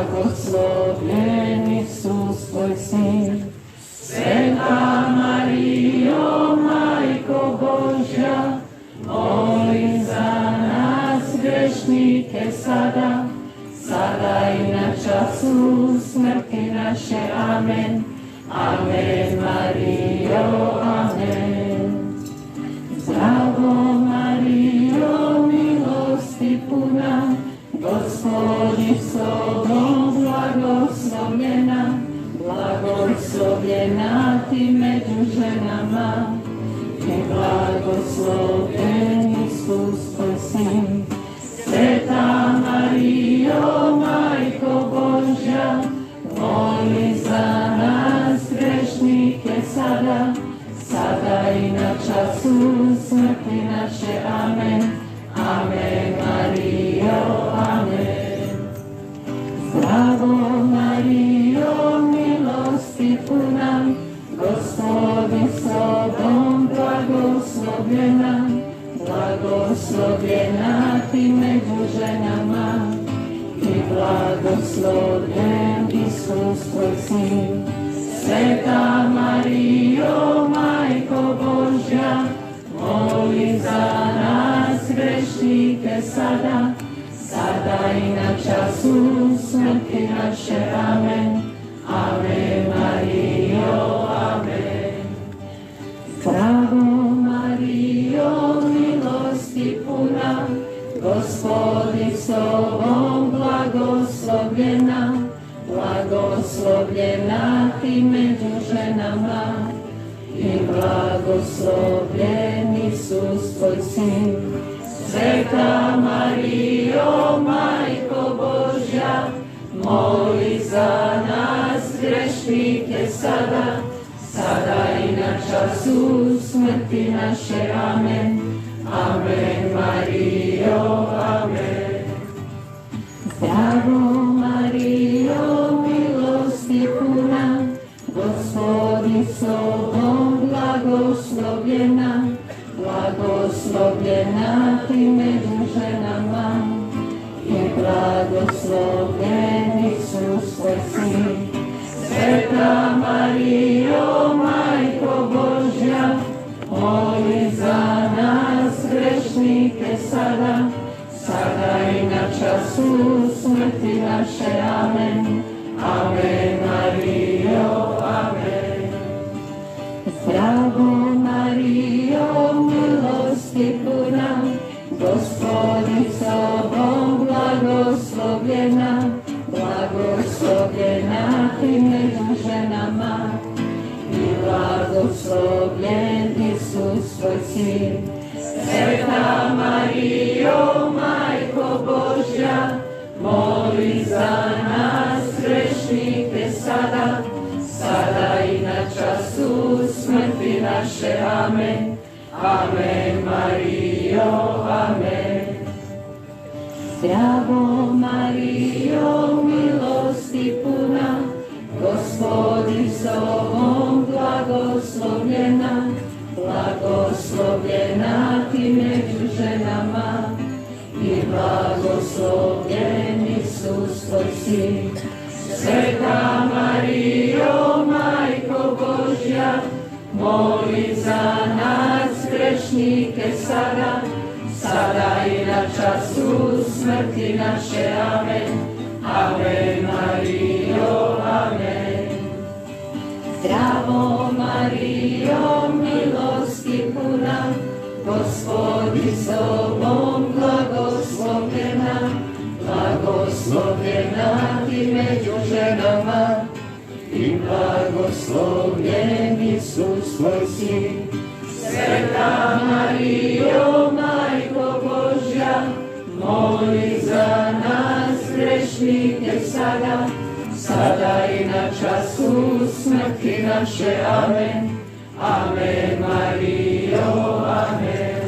blagoslovljen Isus tvoj sin. Sveta Marijo, Majko Božja, moli za nas grešnike sada, sada i na času smrti naše. Amen. Amen, Marijo, amen. Zdravo Marijo, milosti puna, Gospod je s tobom, blagoslovljena, blagoslovljena ti među ženama, i blagoslovljen Isus tvoj sin. Sveta Marijo, Majko Božja, moli za nas grešnike sada, sada i na času smrti naše. Amen. Amen, Marijo, amen. Zdravo Marijo, milosti puna, Gospod je s tobom, blagoslovljena, blagoslovljena ti među ženama, i blagoslovljen Isus tvoj sin. Sveta Marijo, Majko Božja, moli za nas grešnike sada, sada i na času smrti naše. Amen. Amen, Marijo, amen. Zdravo Marijo, milosti puna, Gospod je s tobom, blagoslovljena, blagoslovljena ti među ženama, i blagoslovljen Isus tvoj sin. Sveta Marijo, Majko Božja, moli za nas grešnike sada, sada i na času smrti naše. Amen. Amen, Marijo, amen. Zdravo Marijo, milosti puna, Gospod je s tobom, blagoslovljena, blagoslovljena ti među ženama, i blagoslovljen Isus tvoj sin. Sveta Marijo, Majko Božja, moli za nas grešnike sada, sada i na času smrti naše. Amen. Amen, Marijo, amen. Zdravo Marijo, milosti puna, Gospod je s tobom, blagoslovljena, blagoslovljena ti među ženama, i blagoslovljen Isus tvoj sin. Sveta Marijo, Majko Božja, moli za nas grešnike sada, sada i na času smrti naše. Amen. Amen, Marijo, amen. Zdravo Marijo, milosti puna, Gospod je s tobom, blagoslovljena, blagoslovljena ti među ženama, i blagoslovljen Isus tvoj sin. Sveta Marijo, Majko Božja, moli za nas grešnike sada, sada i na času smrti naše. Amen. Amen, Marijo, amen. Zdravo Marijo, milosti puna, Gospod je s tobom, blagoslovljena, blagoslovljena ti među ženama, i blagoslovljen Isus tvoj sin. Sveta Marijo, Majko Božja, moli za nas grešnike sada, sada i na času smrti naše. Amen. Amen, Marijo, amen.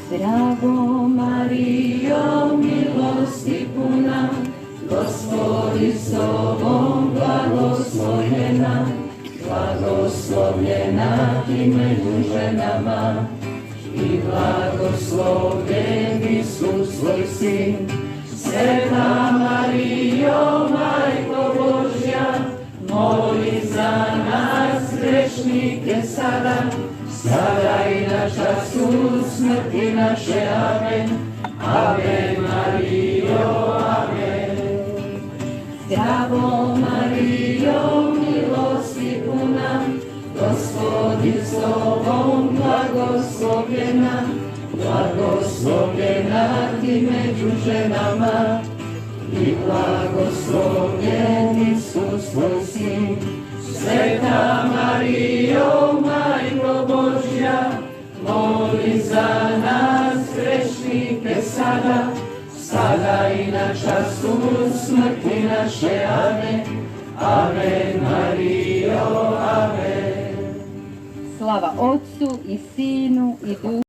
Zdravo Marijo, milosti puna, Gospod je s tobom, blagoslovljena, blagoslovljena ti među ženama, i blagoslovljen Isus tvoj sin. Sveta Marijo, Zdravo Marijo, milosti puna, Gospod je s tobom, blagoslovljena, blagoslovljena ti među ženama, i blagoslovljen Isus tvoj sin. Sveta Marijo, Majko Božja, moli za nas grešnike sada i na času smrti naše. Amen. Ave Marijo, amen. Slava Otcu i Sinu i Duhu